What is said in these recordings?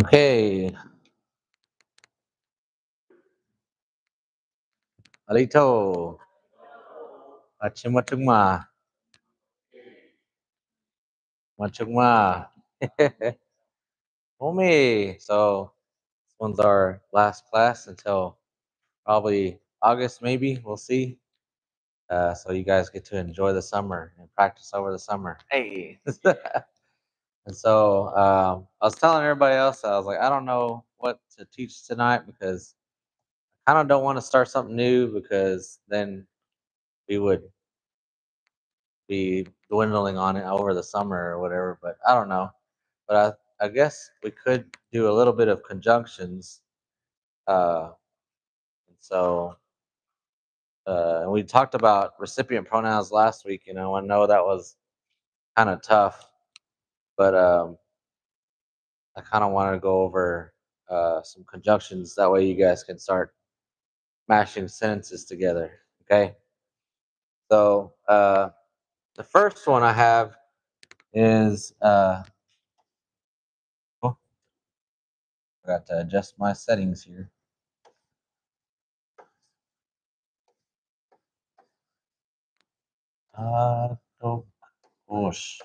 Okay, Alito, Achimachugma, Machugma, Homie. So this one's our last class until probably August, maybe. We'll see. So you guys get to enjoy the summer and practice over the summer. Hey. And so I was telling everybody else, I was like, I don't know what to teach tonight because I kind of don't want to start something new because then we would be dwindling on it over the summer or whatever. But I don't know. But I guess we could do a little bit of conjunctions. And so and we talked about recipient pronouns last week. You know, I know that was kind of tough, but I kind of want to go over some conjunctions. That way, you guys can start mashing sentences together. Okay. So the first one I have is oh, forgot to adjust my settings here. Oh gosh.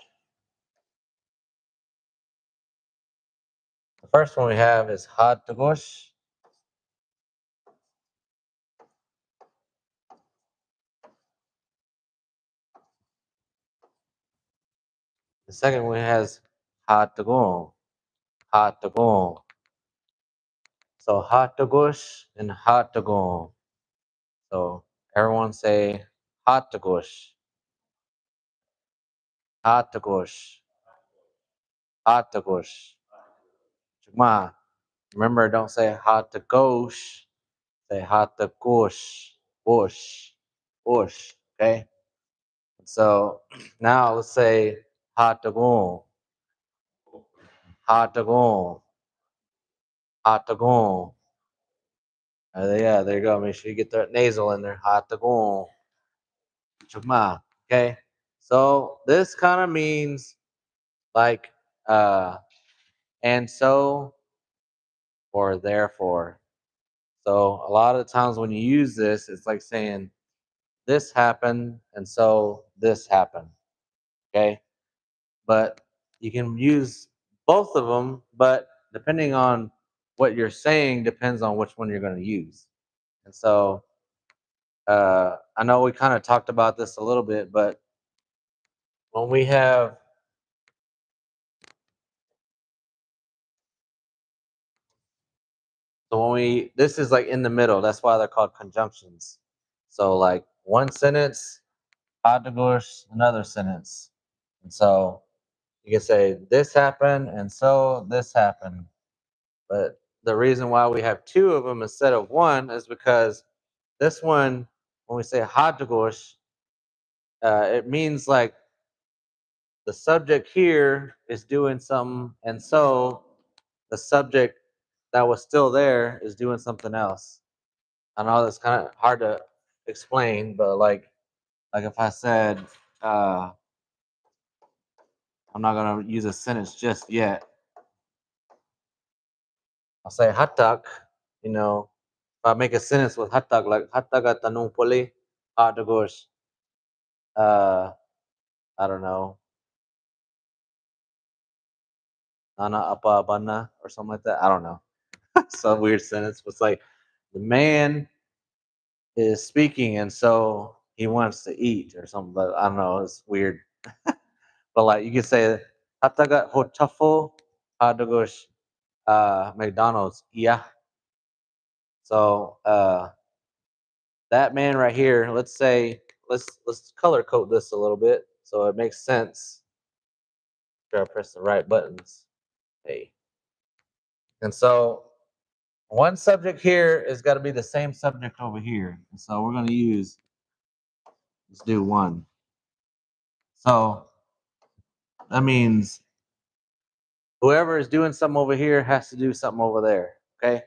The first one we have is hot to gosh. The second one has hot to go. Hot to go. So hot to gosh and hot to go. So everyone say hot to gosh. Hot to gosh. Hot to gosh. Chuma. Remember, don't say hot to gosh. Say hot to gosh. Gosh. Gosh. Okay. So now let's say hot to go. Hot to go. Hot to go. Yeah, there you go. Make sure you get that nasal in there. Hot to go. Chuma. Okay. So this kind of means like and so or therefore. So a lot of the times when you use this, it's like saying this happened and so this happened. Okay. But you can use both of them, but depending on what you're saying depends on which one you're going to use. And so I know we kind of talked about this a little bit, but when we have this is like in the middle. That's why they're called conjunctions. So like one sentence, Adagurs, another sentence. And so you can say this happened and so this happened. But the reason why we have two of them instead of one is because this one, when we say Hadagurs, it means like the subject here is doing something, and so the subject that was still there is doing something else. I know that's kind of hard to explain, but like if I said, uh, I'm not gonna use a sentence just yet. I'll say hatak. You know, if I make a sentence with hatak, like hataga tanong puli, hatagos. Uh, I don't know, nana apa bana or something like that. I don't know. Some weird sentence. It's like the man is speaking, and so he wants to eat or something. But I don't know. It's weird. But like you could say hataga hotafo hatagos McDonald's. Yeah. So that man right here, let's say let's color code this a little bit so it makes sense. Try to press the right buttons. Hey. And so one subject here is got to be the same subject over here. And so we're going to use, let's do one. So that means whoever is doing something over here has to do something over there. Okay.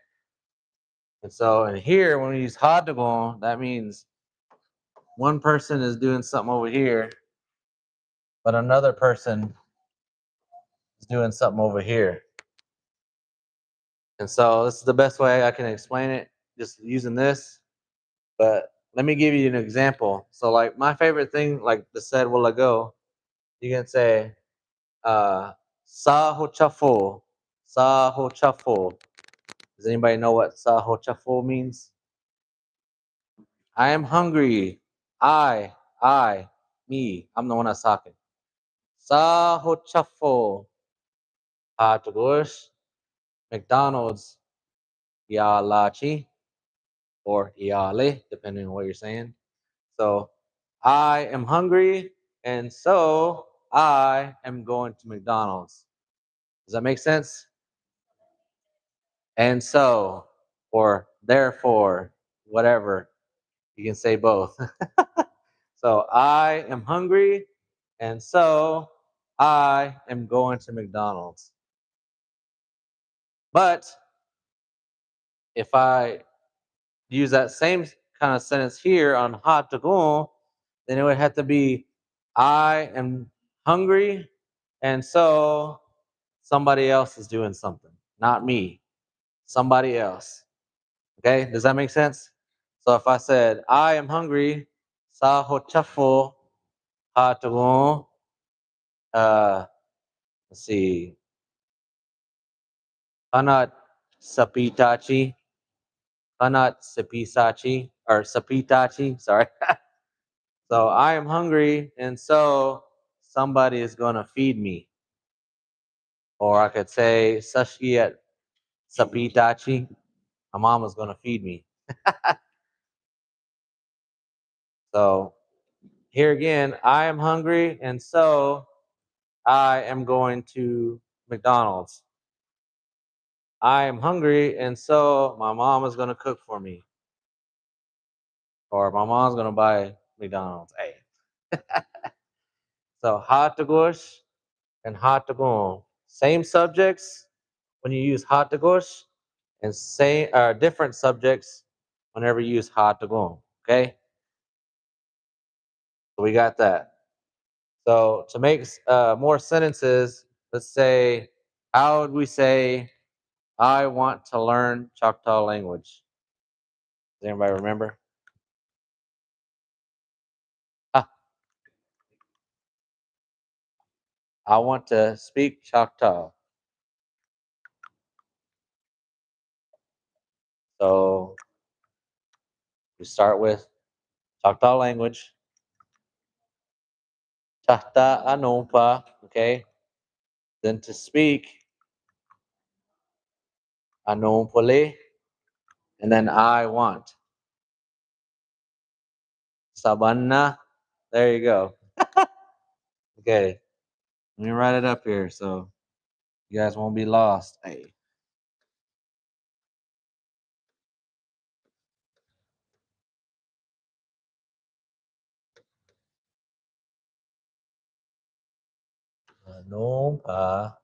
And so in here, when we use hadagon, that means one person is doing something over here, but another person is doing something over here. And so this is the best way I can explain it, just using this. But let me give you an example. So like my favorite thing, like I said a while ago, you can say Saho Chafo. Saho Chafo. Does anybody know what Saho Chafo means? I am hungry. I, me. I'm the one that's talking. Saho Chafo. Hot McDonald's. Yalachi or Yale, depending on what you're saying. So I am hungry, and so I am going to McDonald's. Does that make sense? And so, or therefore, whatever. You can say both. So I am hungry, and so I am going to McDonald's. But if I use that same kind of sentence here on hot to go, then it would have to be I am hungry, and so somebody else is doing something, not me, somebody else. Okay, does that make sense? So if I said I am hungry, sa ho chafo ha to go, let's see, kanat sapitachi, kanat sapisachi, or sapitachi, sorry. So I am hungry, and so somebody is going to feed me. Or I could say, Sashi at Sapitachi, my mom is going to feed me. So here again, I am hungry, and so I am going to McDonald's. I am hungry, and so my mom is going to cook for me. Or my mom's going to buy McDonald's. Hey. So hot to gush and hot to go. Same subjects when you use hot to gush, and same different subjects whenever you use hot to go. Okay, so we got that. So to make more sentences, let's say, how would we say, I want to learn Choctaw language? Does anybody remember? Ah, I want to speak Choctaw. So we start with Choctaw language. Chahta Anompa, okay? Then to speak, Anompole, and then I want. Sabanna. There you go. Okay. Let me write it up here so you guys won't be lost. Hey. Anompa.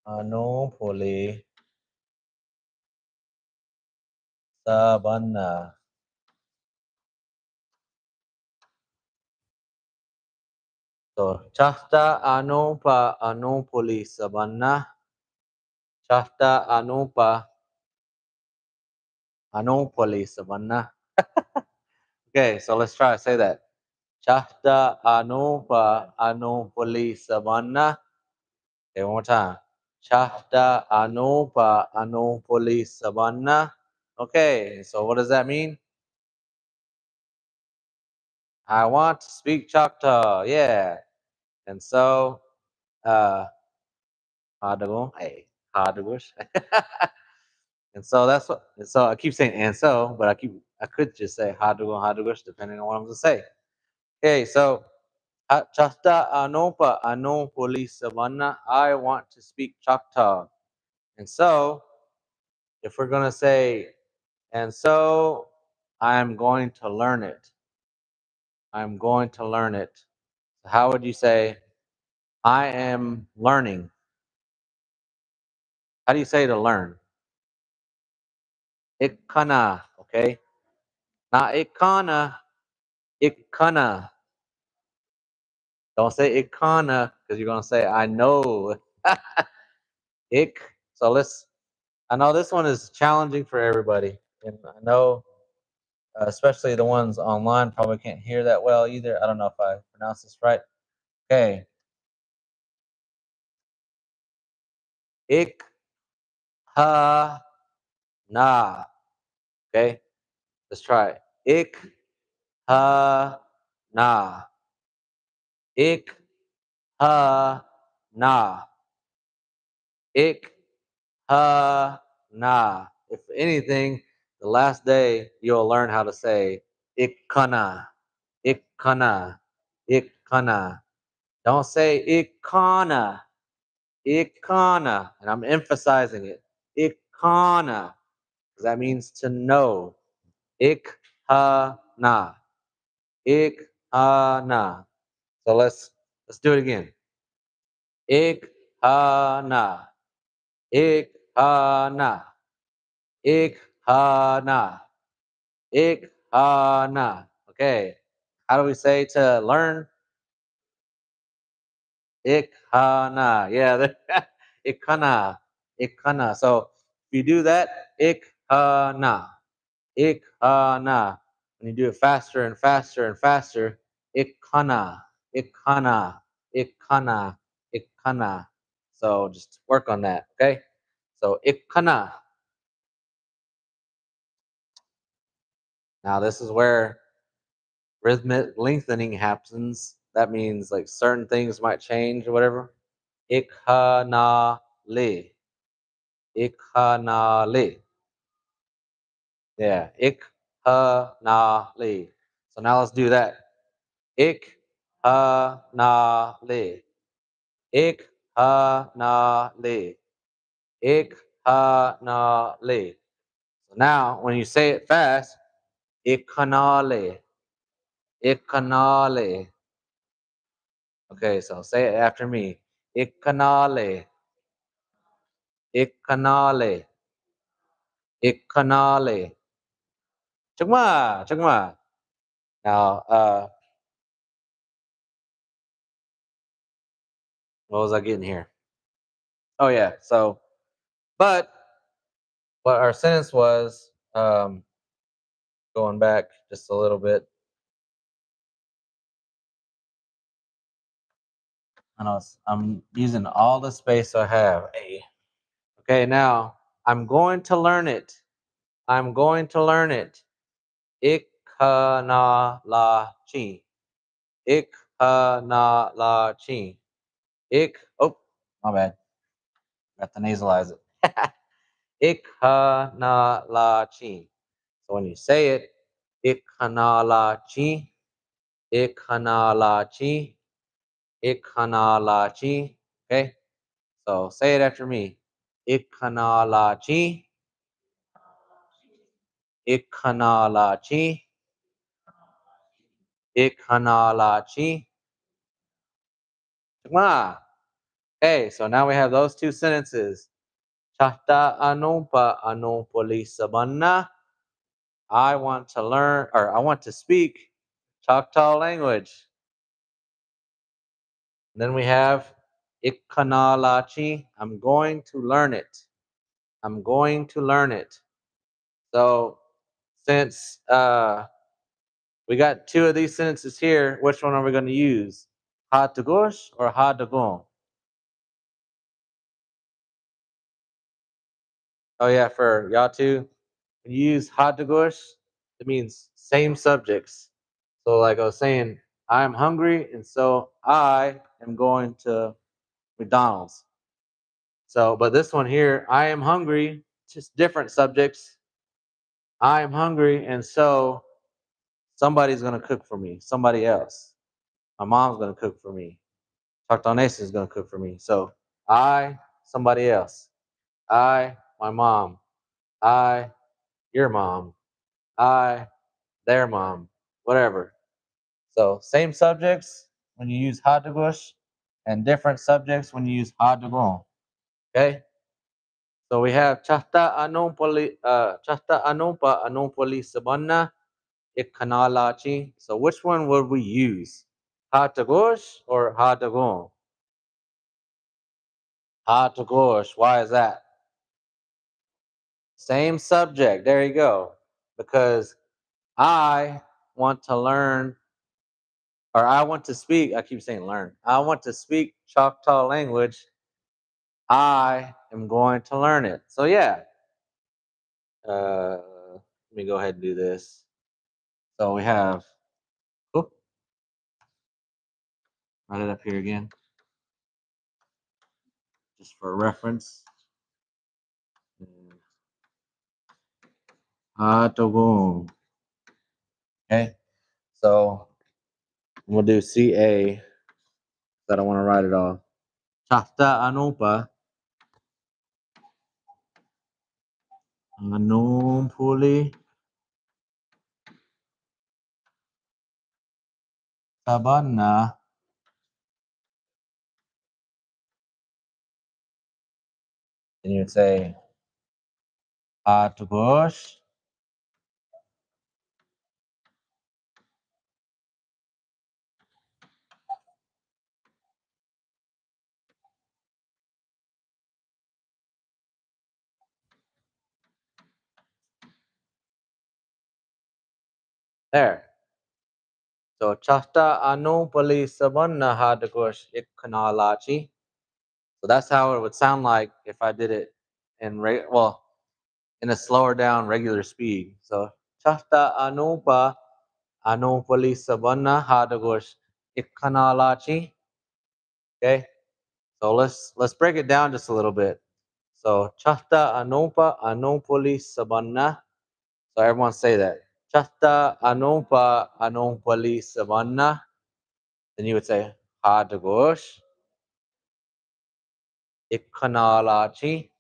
Anompole. Sabanna. So Chahta Anompa Anompoli Sabanna. Chahta Anompa Anompoli Sabanna. Okay, so let's try to say that. Chahta Anompa Anompoli Sabanna. Okay, one more time. Chahta Anopa Anopoli Sabanna. Okay, so what does that mean? I want to speak Choctaw. Yeah. And so, uh, Hadago, hey, Hadagush. And so that's what, and so I keep saying and so, but I could just say Hadago, Hadagush, depending on what I'm going to say. Okay, so, Chahta Anopa Anopoli Sabanna. I want to speak Choctaw. And so, if we're going to say, and so I'm going to learn it. I'm going to learn it. So how would you say, I am learning? How do you say to learn? Ikkana, okay? Not ikkana, ikkana. Don't say ikana because you're gonna say I know. Ik. So let's. I know this one is challenging for everybody, and I know especially the ones online probably can't hear that well either. I don't know if I pronounce this right. Okay, ik ha na. Okay, let's try it. Ik ha na. Ik ha na. Ik ha na. If anything, the last day you'll learn how to say ikana, ikana, ikana. Don't say ikana, ikana, and I'm emphasizing it. Ikana, because that means to know. Ikhana, ikhana. So let's do it again. Ikhana, ikhana, ikhana, ikhana. Okay. How do we say to learn? Ikhana. Yeah, ikhana, ikhana. So if you do that, ikhana, ikhana. When you do it faster and faster and faster, ikhana, ikhana, ikhana, ikhana. So just work on that, okay? So ikhana. Now this is where rhythmic lengthening happens. That means like certain things might change or whatever. Ikhana le. Ikhana le. Yeah. Ikhana le. So now let's do that. Ikhana le. Ikhana le. Ikhana le. So now when you say it fast, ikhana le. Okay, so say it after me. Ikanale, ikanale, ikanale. Chugma, chugma. Now, what was I getting here? Oh yeah. So, but what our sentence was, going back just a little bit. I know I'm using all the space I have. Hey. Okay, now I'm going to learn it. I'm going to learn it. Ikana la chi. Ikana la chi. Oh, my bad. Got to nasalize it. Ikana la chi. So when you say it, ikana la chi, ikana la chi, ikana la chi. Okay? So say it after me. Ikana la chi, ikana la chi, ikana la chi. Okay, so now we have those two sentences. Chahta anumpa anumpoli sabanna. I want to learn, or I want to speak Choctaw language. Then we have Ikkanalachi. I'm going to learn it. I'm going to learn it. So since we got two of these sentences here, which one are we going to use? Ha to gosh or ha to go? Oh yeah, for y'all too. When you use ha to gosh, it means same subjects. So like I was saying, I'm hungry, and so I am going to McDonald's. So, but this one here, I am hungry, just different subjects. I am hungry, and so somebody's gonna cook for me. Somebody else. My mom's gonna cook for me. Tartanese is gonna cook for me. So I, somebody else. I, my mom. I, your mom. I, their mom. Whatever. So same subjects when you use hadagush, and different subjects when you use hadagon. Okay. So we have chahta anumpa anumpoli sabana ikkanalachi. So which one would we use? Hatagosh or hatagon? Hatagosh. Why is that? Same subject. There you go. Because I want to learn, or I want to speak. I keep saying learn. I want to speak Choctaw language. I am going to learn it. So yeah. Let me go ahead and do this. So we have. Oh, write it up here again, just for reference. Hatagon. Okay. So we'll do CA. I don't want to write it off. Chasta anupa. Anumpuli sabana. And you'd say Hatagosh. There. So Chasta anumpuli sabana Hatagosh ikkanalachi. So that's how it would sound like if I did it in in a slower down regular speed. So Chasta anumpali sabana Hatagosh ikkanalachi. Okay. So let's break it down just a little bit. So Chasta anumpali sabana. So everyone say that. Chasta anumpali sabana. Then you would say Hatagosh ikkanalachi.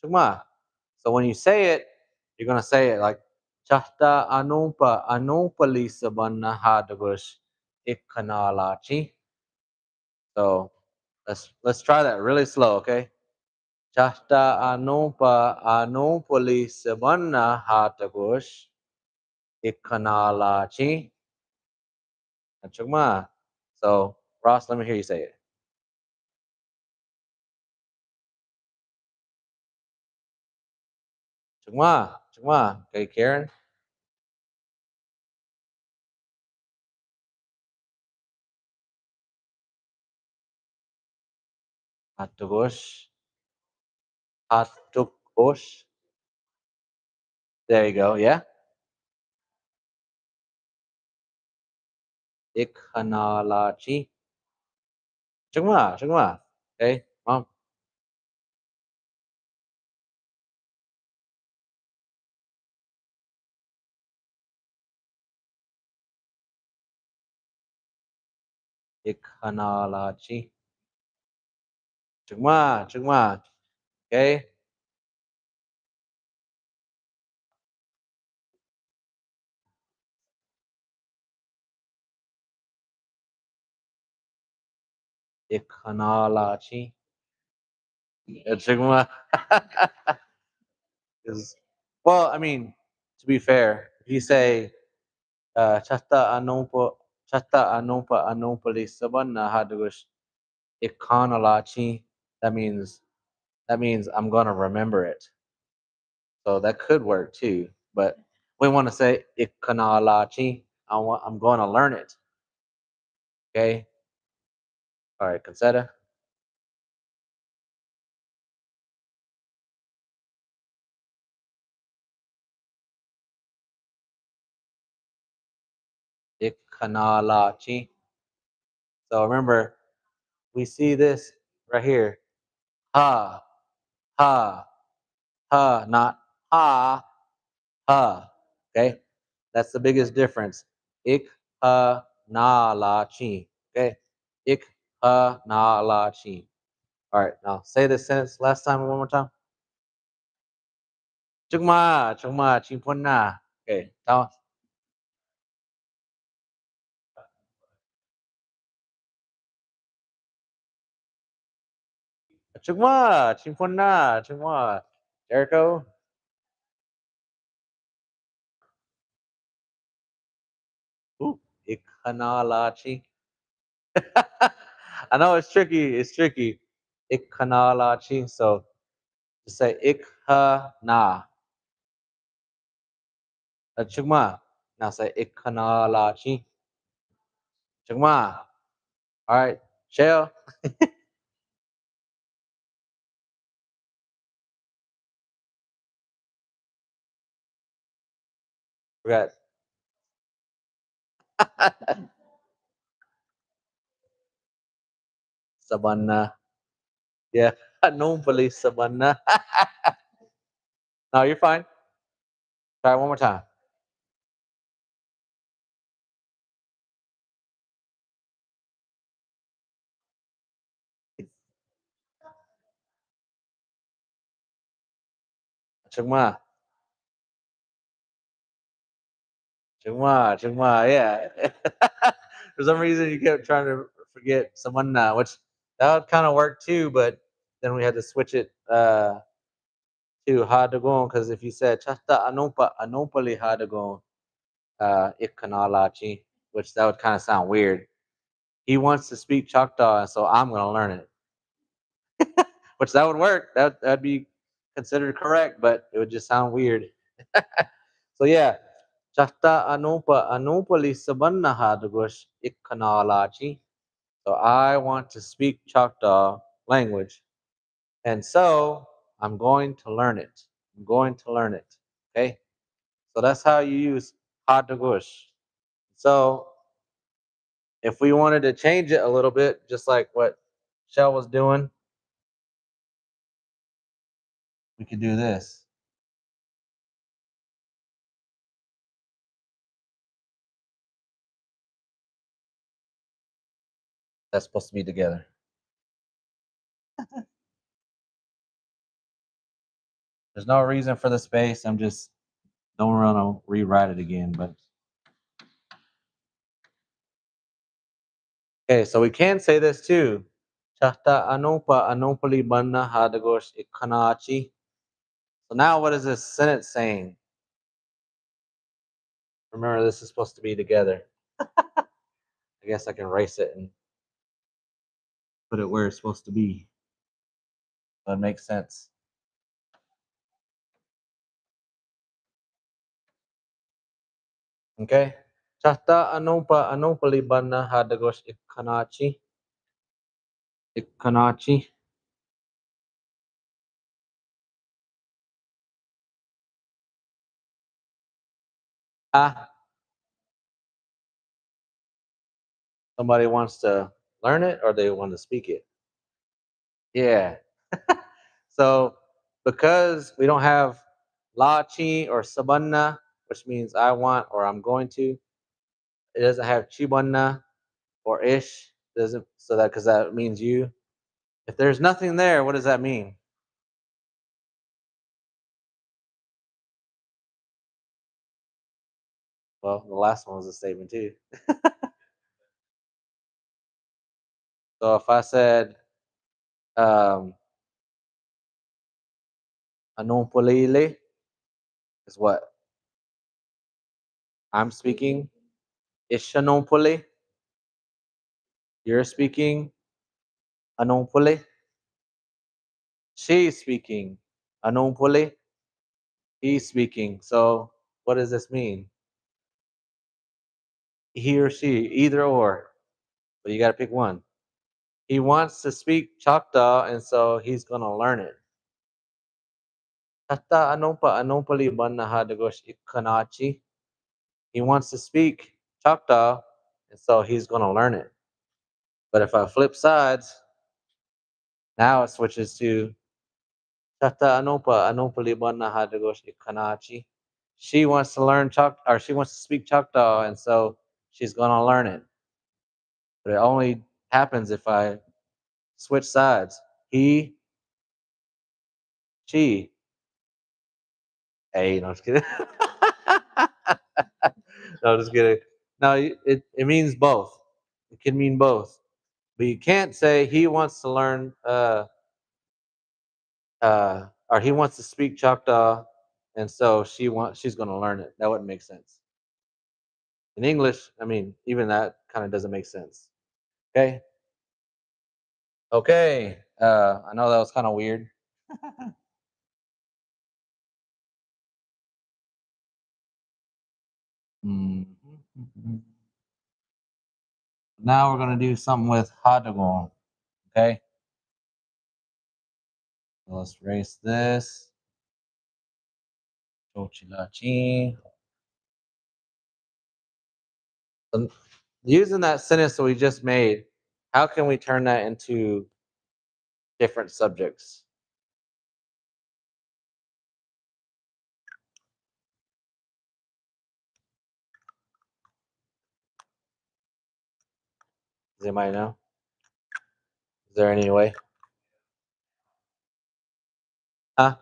Chuma. So when you say it, you're gonna say it like Chasta anumpali sabana Hatagosh ikkanalachi. So let's try that really slow, okay? Chasta anumpali sabana Hatagosh ikkanalachi. Chuma. So Ross, let me hear you say it. Chuma, chuma. Okay, Karen. Hatagosh. Hatagosh. There you go. Yeah. Ikhanalachi. Chuma, chuma. Okay, mom. Ikhanalachi. Chuma, chuma. Okay. Ikhanalachi. Chuma. Is well, I mean, to be fair, if you say chasta anumpali sabana hadagush ikhanalachi, that means I'm gonna remember it. So that could work too. But we want to say ikhanalachi. I'm going to learn it. Okay. All right, Concetta. Ikhanalachi. So remember, we see this right here. Ha, ha, ha, not ha, ha. Okay. That's the biggest difference. Ikhanalachi. Okay. Ikhanalachi. All right. Now say this sentence last time one more time. Chukma, chukma, chimponna. Okay. Tao. Chukma, chimponna, chukma. Jericho. Ooh, Ikkanalachi. I know it's tricky. It's tricky. Ikkanalachi. So just say ikha chugma. Now say ikkanalachi. Chugma. All right. Shell. Forgot. Sabana. Yeah. Normally sabana. No, you're fine. Try it one more time. Chugma. Chungma, Chungma, yeah. For some reason, you kept trying to forget someone, which that would kind of work too, but then we had to switch it to Hadagon because if you said Chasta Anopali Hadagon Ikkanalachi, which that would kind of sound weird. He wants to speak Choctaw, and so I'm going to learn it, which that would work. That'd be considered correct, but it would just sound weird. So yeah, Chasta Anopali Sabanna Hadagosh Ikkanalachi. So I want to speak Choctaw language. And so I'm going to learn it. I'm going to learn it. Okay. So that's how you use Hadagush. So if we wanted to change it a little bit, just like what Shell was doing, we could do this. That's supposed to be together. There's no reason for the space. I'm just don't want to rewrite it again. But okay, so we can say this too. Chahta Anupa Anupali Banna Hadagosh Ikanachi. So now what is this sentence saying? Remember, this is supposed to be together. I guess I can erase it and put it where it's supposed to be. So it makes sense. Okay. Chahta Anupa Anupali Banna Hadagosh Ikanachi. Ikanachi. Ah, somebody wants to learn it or they want to speak it. Yeah. So because we don't have lachi or sabanna, which means I want or I'm going to, it doesn't have chibanna or ish. Doesn't so that because that means you. If there's nothing there, what does that mean? Well, the last one was a statement too. So if I said anonpolile is what I'm speaking. Ishanonpole, you're speaking. Anonpole, she's speaking. Anonpole, he's speaking. So what does this mean? He or she, either or. But you got to pick one. He wants to speak Choctaw, and so he's gonna learn it. Hatta anonpali banna hadagosh ikanachi. He wants to speak Choctaw, and so he's gonna learn it. But if I flip sides, now it switches to Tata Anopali Banna Hadagosh Ikanachi. She wants to learn or she wants to speak Choctaw, and so she's gonna learn it. But it only happens if I switch sides. He, she. Hey, no, I'm just kidding. No, just kidding. No, it means both. It can mean both. But you can't say he wants to learn or he wants to speak Choctaw, and so she's going to learn it. That wouldn't make sense. In English, I mean, even that kind of doesn't make sense. Okay. Okay. I know that was kind of weird. Mhm. Now we're gonna do something with Hadagon. Okay. So let's erase this. Chochilachi. So using that sentence that we just made, how can we turn that into different subjects? Does anybody know? Is there any way? Huh?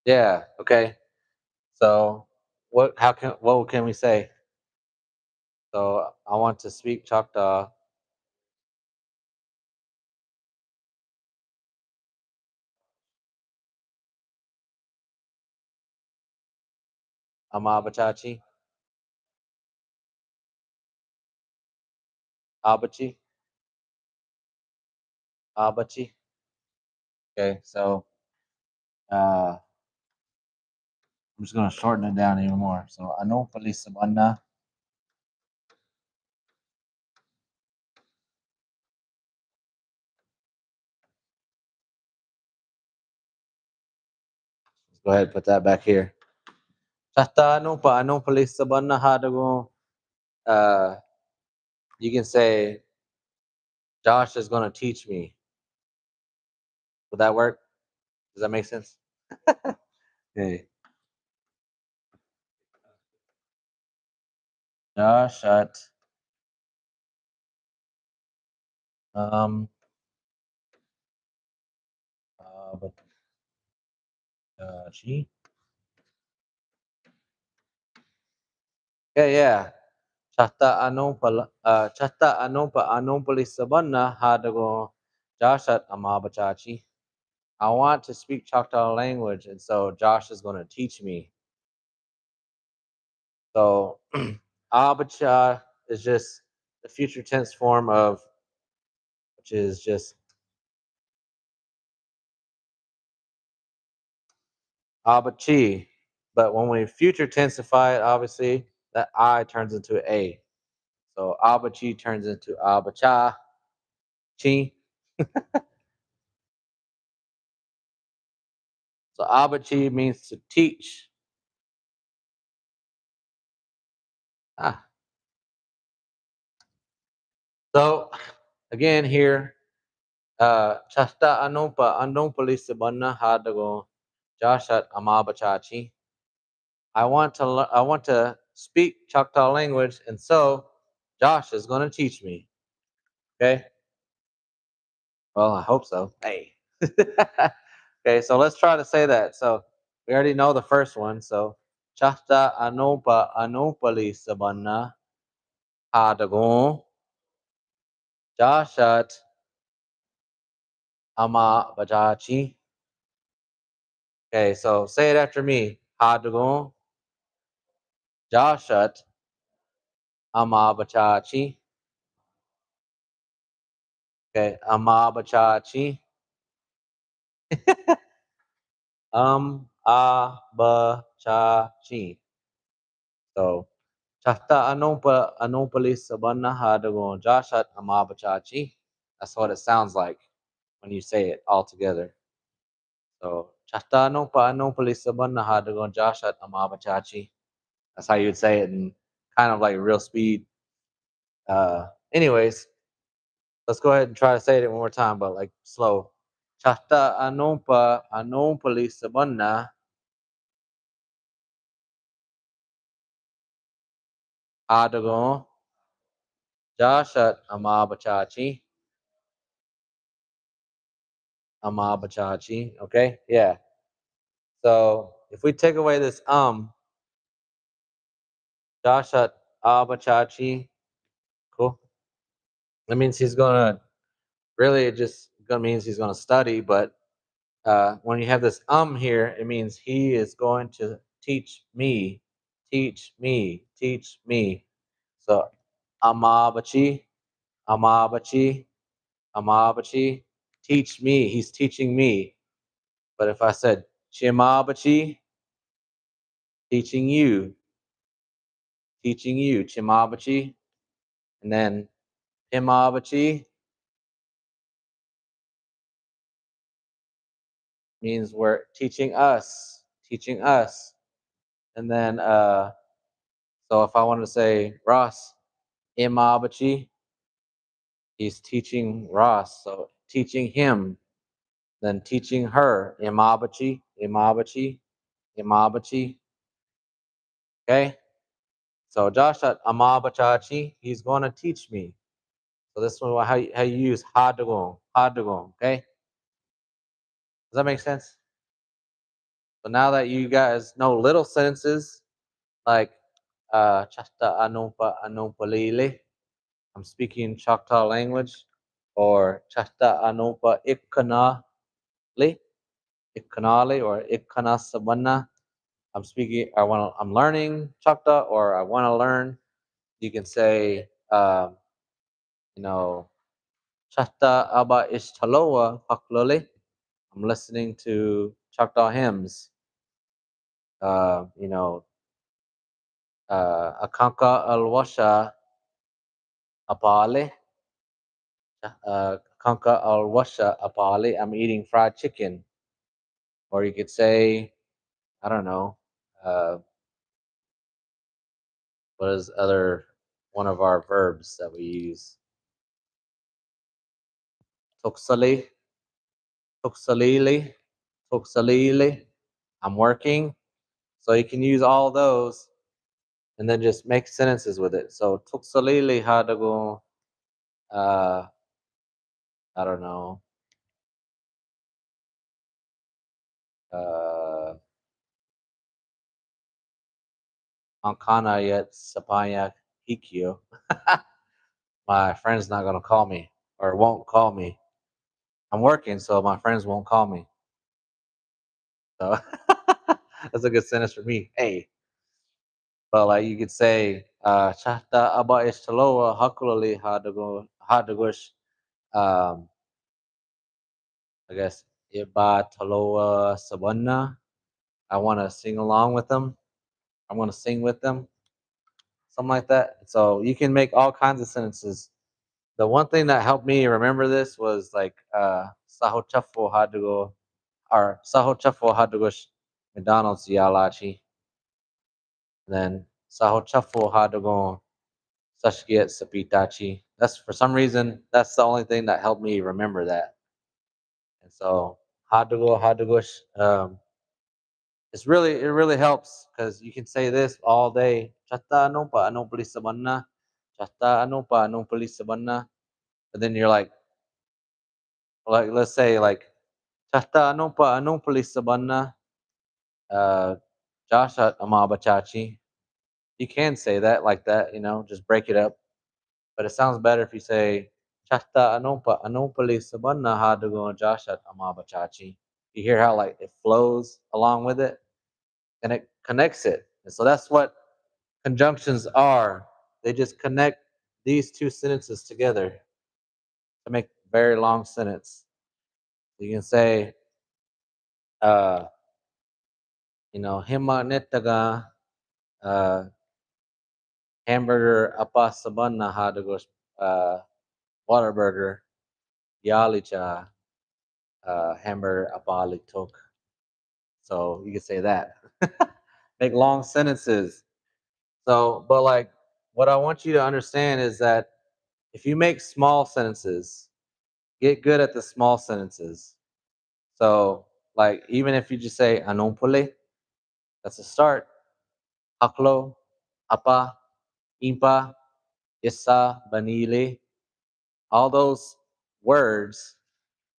Yeah. Okay. So what can we say? So I want to speak Choctaw. Amabachachi. Abachi. Abachi. Okay. So I'm just gonna shorten it down even more. So Anopali Sabana. Let's go ahead and put that back here. Chata Anopa Anopali Sabana Hadago. Uh you can say Josh is gonna teach me. Would that work? Does that make sense? Okay. Josh at um but G. Yeah. Chata Anopa Anopali Sabana Hadago Josh at Amabachachi. I want to speak Choctaw language, and so Josh is going to teach me. So Abacha is just the future tense form of, which is just Abachi. But when we future tensify it, obviously that I turns into a. So Abachi turns into Abacha chi. So Abachi means to teach. Ah. So again here, Chasta Anopa Anopali Sabana Hadago Jashat Amabachachi. I want to speak Choctaw language, and so Josh is going to teach me. Okay. Well, I hope so. Hey. Okay, so let's try to say that. So we already know the first one. So Chasta Anopa Anopali Sabana Hadagon Jashat Ama Bajachi. Okay, so say it after me. Hadagon Jashat Ama Bajachi. Okay, Ama Bajachi. A ba cha chi. So Chata Anopali Sabana Hadagon Jashat Amabachachi. That's what it sounds like when you say it all together. So Chata Anopali Sabana Hadagon Jashat Amabachachi. That's how you'd say it in kind of like real speed. Anyways, let's go ahead and try to say it one more time, but like slow. Chata Anopali Sabana Hadagon Jashat Amabachachi. Amabachachi. Okay, yeah. So if we take away this Jashat Abachachi, cool. That means he's gonna really it just gonna means he's gonna study, but when you have this here, it means he is going to teach me. teach me, teach me. So amabachi, amabachi, amabachi, teach me. He's teaching me. But if I said chimabachi, teaching you, chimabachi, and then pimabachi means we're teaching us, teaching us. And then so if I want to say Ross imabachi, he's teaching Ross. So teaching him, then teaching her imabachi, imabachi, imabachi. Okay. So Josh at amabachachi, he's going to teach me. So this one how you use hadagon, hadagon. Okay. Does that make sense? So now that you guys know little sentences like chasta anumpa anumpalile, I'm speaking Choctaw language, or chasta anumpa ikkanali, ikkanali or ikkana sabana. I'm speaking. I'm learning Choctaw, or I want to learn. You can say, you know, chasta aba ishtaloa haklole. I'm listening to Choctaw hymns. You know, akanka alwasha apale. Akanka alwasha apale. I'm eating fried chicken. Or you could say, I don't know, what is other one of our verbs that we use? Tuksali, tuksalili, tuksalili. I'm working. So you can use all those and then just make sentences with it. So tuksalili hadago, I don't know, uh, ankana yet sapanya hikyo. My friend's not gonna call me or won't call me. I'm working, so my friends won't call me. So that's a good sentence for me. Hey, but like you could say, "Chahta aba ishtaloa hakulali hadagush." Um, I guess iba taloa sabana. I want to sing along with them. I want to sing with them, something like that. So you can make all kinds of sentences. The one thing that helped me remember this was like saho chafo hadago or saho chafo hadagush McDonald's yalachi. Then saho chafo hadago Sashkiet Sapitachi. That's for some reason that's the only thing that helped me remember that. And so Hadugush, it really helps because you can say this all day. Chata anopa anopali sabana. Chata anopa anopali sabana. And then you're like let's say like Chata anopa anopali sabana. Uh Jashat amabachachi. You can say that like that, just break it up. But it sounds better if you say Chasta Anopali Sabanna Hadugo Jashat Amabachachi. You hear how like it flows along with it and it connects it. And so that's what conjunctions are. They just connect these two sentences together to make a very long sentence. You can say, uh, Hima Netaga hamburger apa sabanna hadugo Waterburger Yalicha hamburger apa tok. So you can say that. Make long sentences. So, but like what I want you to understand is that if you make small sentences, get good at the small sentences. So, like even if you just say anompole, that's a start. Haklo, apa, impa, isa, banile, all those words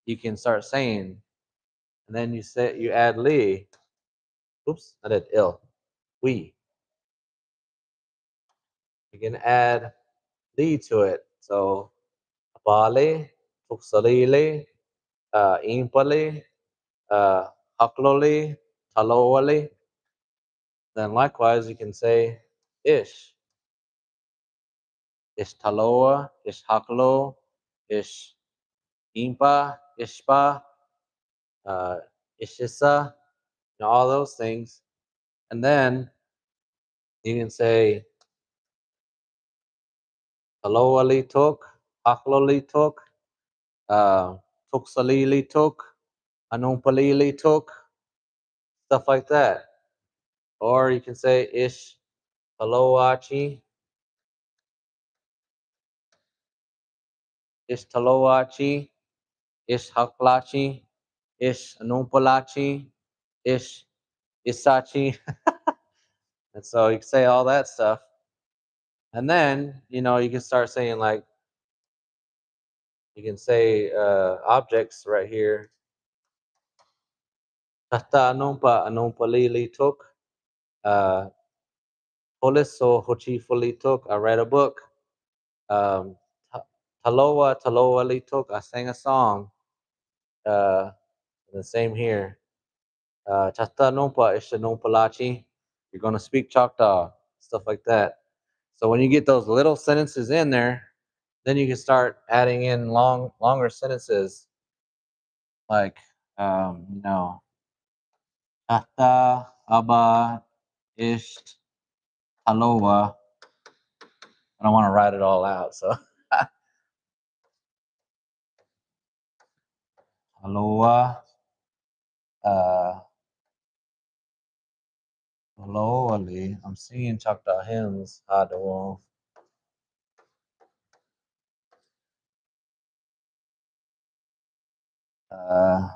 you can start saying. And then you add li. Oops, I did ill. We. You can add li to it. So Apale, Tuksalile, Impale, Haklole, Talowale. Then likewise, you can say ish. Ish taloa, ish haklo, ish impa, ishpa, uh, ishisa, all those things. And then you can say taloa li tok, haklo li tok, tuksali li tok, anumpali li tok, stuff like that. Or you can say ish taloachi, ish taloachi, ish haklachi, ish anumpalachi, ish isachi. And so you can say all that stuff. And then, you can start saying like, you can say objects right here. Tata anumpa anumpalili tuk. Polis so hochifuli tuk. I read a book. Um, Taloa taloa li tuk. I sang a song. Uh, the same here. Tata numpa isha numpalachi. You're going to speak Choctaw. Stuff like that. So when you get those little sentences in there, then you can start adding in longer sentences like, Tata Aba Ish Taloa. I don't want to write it all out, so Taloa, uh, Taloali. I'm singing Choctaw hymns. Hadawo. Uh,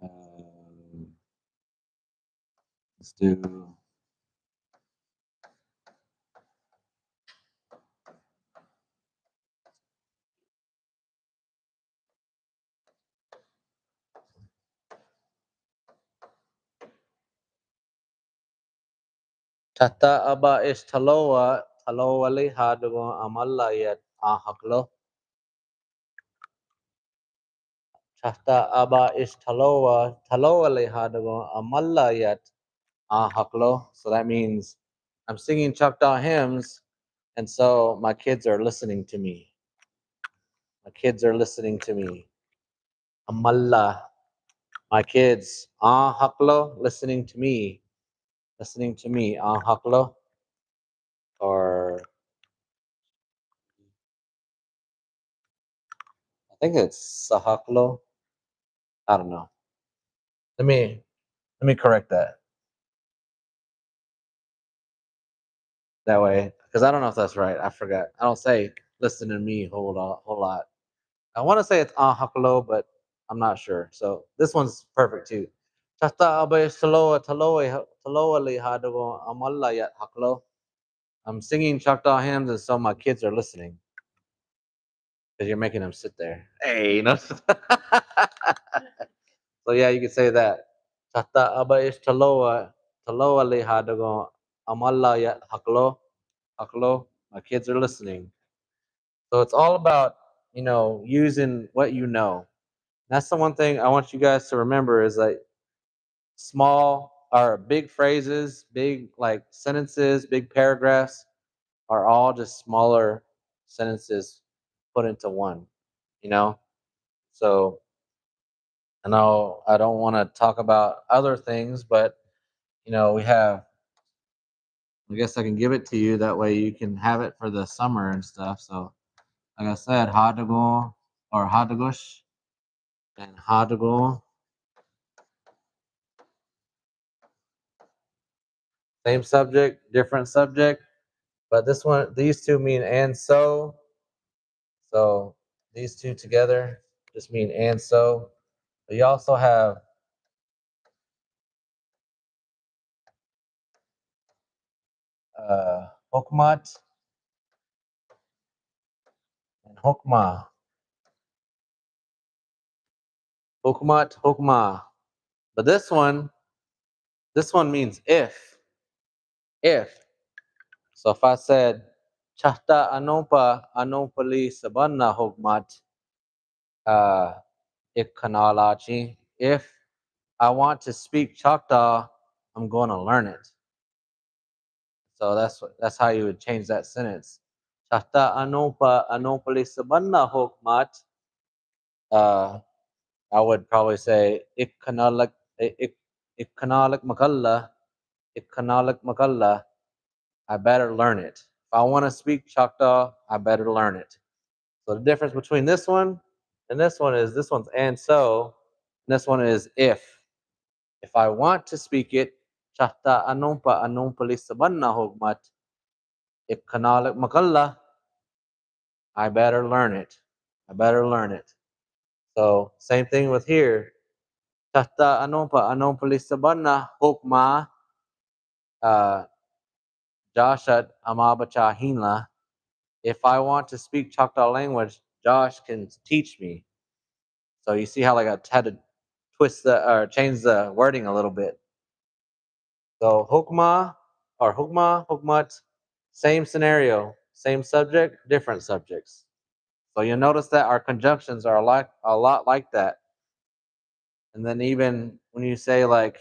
um, let's do. Tata Aba Ish Taloa, Taloali Hadawo Amalayat Ahaklo. Tata Aba Ish Taloa, Taloali Hadawo Amalayat Ahaklo. So that means I'm singing Choctaw hymns, and so my kids are listening to me. My kids are listening to me. Amalla. My kids, haklo, listening to me. Listening to me, haklo. Or I think it's sahaklo. I don't know. Let me correct that. That way, because I don't know if that's right. I forgot. I don't say listen to me whole lot. I want to say it's haklo, but I'm not sure. So this one's perfect too. Chata abay taloa li hadago amalla yat haklo. I'm singing Choctaw hymns, and so my kids are listening because you're making them sit there. Hey, so yeah, you could say that. Chata aba is taloa li hadago amalla yat haklo haklo. My kids are listening. So it's all about using what you know. That's the one thing I want you guys to remember is like small or big phrases, big like sentences, big paragraphs are all just smaller sentences put into one, you know? So I know I don't want to talk about other things, but we have, I guess I can give it to you. That way you can have it for the summer and stuff. So, like I said, Hadago or Hadagush and Hadago, same subject, different subject. But these two mean and so. So these two together just mean and so. But you also have hokmat and hokma. Hokmat, hokma. But this one means if. If. So if I said Chahta anopa anopali sabanna hokmat, uh, ikkanalachi. If I want to speak Choctaw, I'm going to learn it. So that's how you would change that sentence. Chahta anopali sabanna hokmat. Uh, I would probably say ikkanalik makalla, ikkanalik makalla. I better learn it. If I want to speak Choctaw, I better learn it. So the difference between this one and this one is this one's and so, and this one is if. If I want to speak it, Chahta anumpali sabanna hogmat, ikkanalik makalla, I better learn it. I better learn it. So same thing with here. Chahta anumpali sabanna hokma, uh, Jashat amabacha hinla. If I want to speak Choctaw language, Josh can teach me. So you see how like I had to twist the or change the wording a little bit. So hukma or hukmat, same scenario, same subject, different subjects. So you'll notice that our conjunctions are a lot like that. And then even when you say like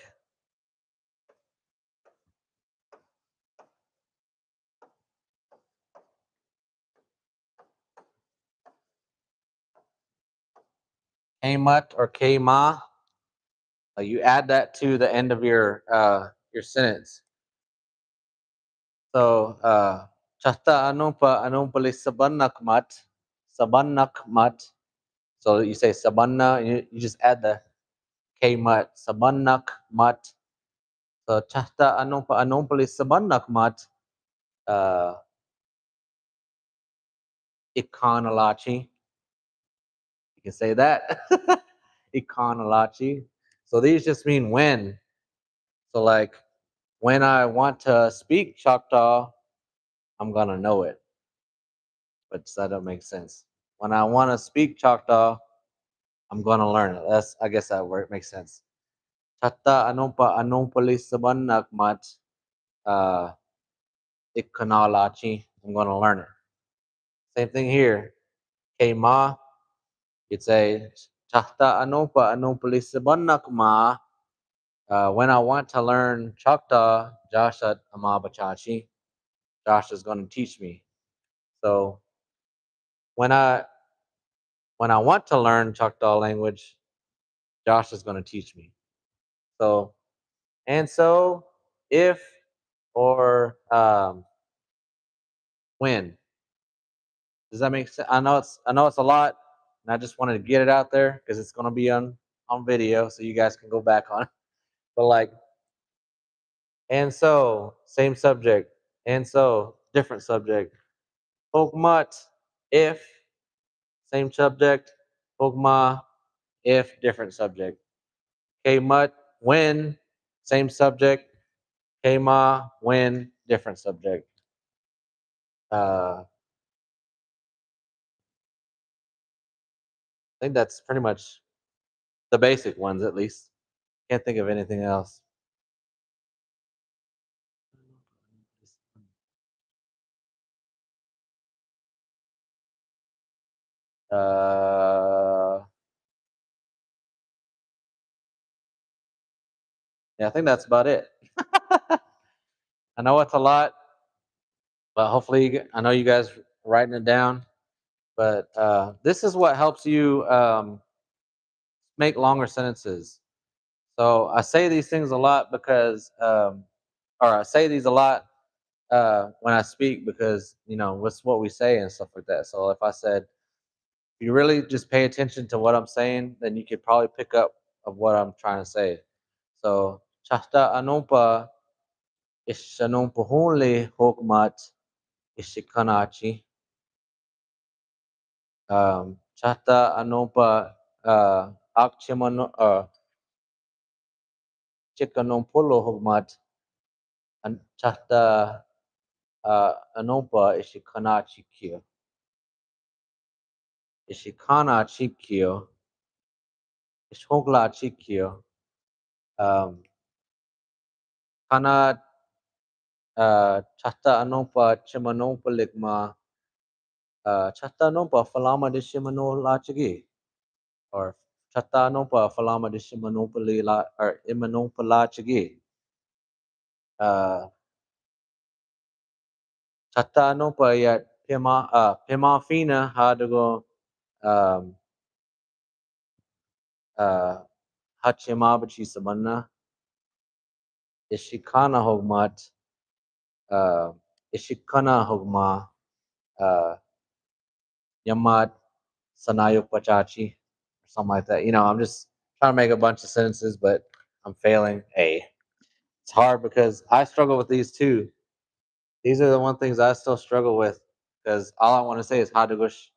kamat or kama, you add that to the end of your sentence. So chasta anumpali sabannak mat. So you say sabanna, you just add the kmat sabannak mat. So chasta anumpali sabannak mat ikanalachi. You can say that. Ikanalachi. So these just mean when. So like when I want to speak Choctaw, I'm gonna know it. But that don't make sense. When I want to speak Choctaw, I'm gonna learn it. I guess that word makes sense. Chatta anumpali sabannak mat uh ikanalachi. I'm gonna learn it. Same thing here. Kema, you'd say Chatta anumpali sabannak ma. When I want to learn Choctaw, Jashat amabachachi. Josh is gonna teach me. So when I when I want to learn Choctaw language, Josh is going to teach me. So and so, if or when. Does that make sense? I know it's a lot, and I just wanted to get it out there because it's going to be on video, so you guys can go back on it. But like, and so same subject, and so different subject. Hokmat if same subject. Hokma if different subject. Kmut when same subject. Kma when different subject. I think that's pretty much the basic ones, at least. Can't think of anything else. Uh, yeah, I think that's about it. I know it's a lot, but hopefully, I know you guys are writing it down. But this is what helps you make longer sentences. So I say these things a lot because, or I say these a lot when I speak because what's what we say and stuff like that. So if I said, if you really just pay attention to what I'm saying, then you could probably pick up of what I'm trying to say. So chasta anumpa ishanumpuhunli hokmat ishikanachi. Chasta anumpa akchimano chikanumpulu hokmat chasta anumpa ishikanachi kyo. Ishikana chikyo. Ishogla chikyo. Kana chasta anompa chimanompa ligma chasta anompa falama de shimano lachigi or Chatano pa falama di simanopali la or imanopala chigi. Uh, Chatano pa yat pima fina hadugo um, uh, Hachimabachi samanna Ishikana hogmat uh, Ishikana hogma uh, Yamat Sanayok Pachachi or something like that. I'm just trying to make a bunch of sentences, but I'm failing. Hey, it's hard because I struggle with these too. These are the one things I still struggle with because all I want to say is Hadugush,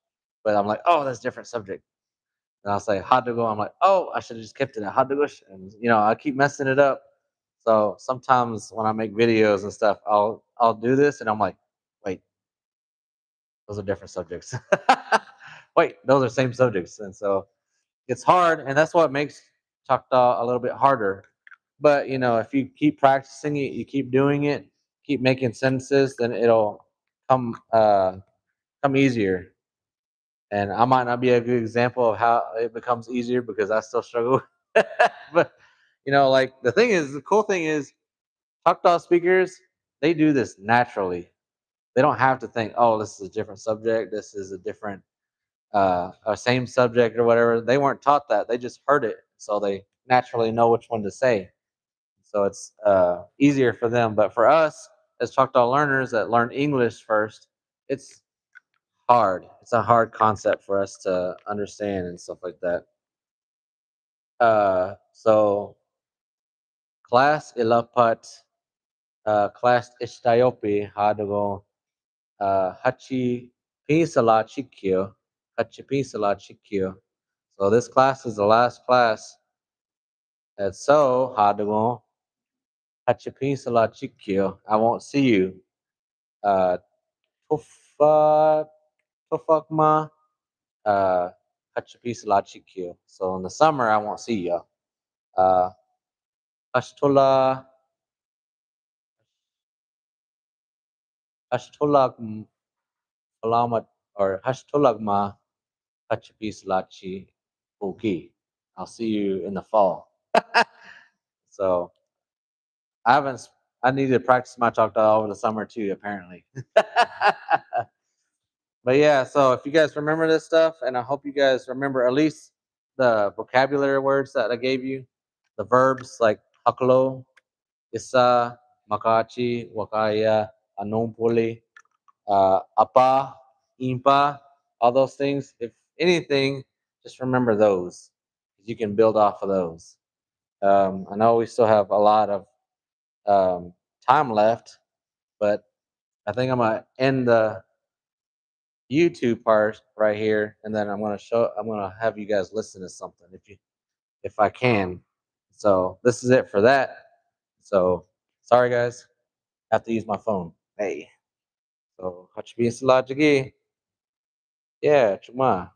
but I'm like, oh, that's a different subject. And I'll say Hadugo. I'm like, oh, I should have just kept it at Hadugush. And I keep messing it up. So sometimes when I make videos and stuff, I'll do this and I'm like, wait, those are different subjects. Wait, those are same subjects. And so it's hard, and that's what makes Choctaw a little bit harder. But if you keep practicing it, you keep doing it, keep making sentences, then it'll come easier. And I might not be a good example of how it becomes easier because I still struggle. But like the cool thing is, Choctaw speakers, they do this naturally. They don't have to think, oh, this is a different subject, this is a different a same subject or whatever. They weren't taught that. They just heard it, so they naturally know which one to say. So it's easier for them. But for us as Choctaw learners that learn English first, it's hard. It's a hard concept for us to understand and stuff like that. So class ilapat class ishtayopi hadago hachi pinsala chikyo hachi pinsala chikyo. So this class is the last class. And so, hadago hachi pinsala chikyo. I won't see you. Tufa tufakma hachi pinsala chikyo. So in the summer, I won't see you. Uh, Ashtula Ashtulak Alamat or Hashtulagma Hachapis Uki. I'll see you in the fall. So I haven't. I need to practice my Choctaw over the summer too. Apparently. But yeah, so if you guys remember this stuff, and I hope you guys remember at least the vocabulary words that I gave you, the verbs like haklo, isa, makachi, wakaya, anompoli, apa, impa, all those things. If anything, just remember those. You can build off of those. I know we still have a lot of time left, but I think I'm gonna end the YouTube part right here, and then I'm gonna have you guys listen to something if I can. So this is it for that. So sorry guys, I have to use my phone. Hey. So Hachbi Salajagi. Yeah, Chuma.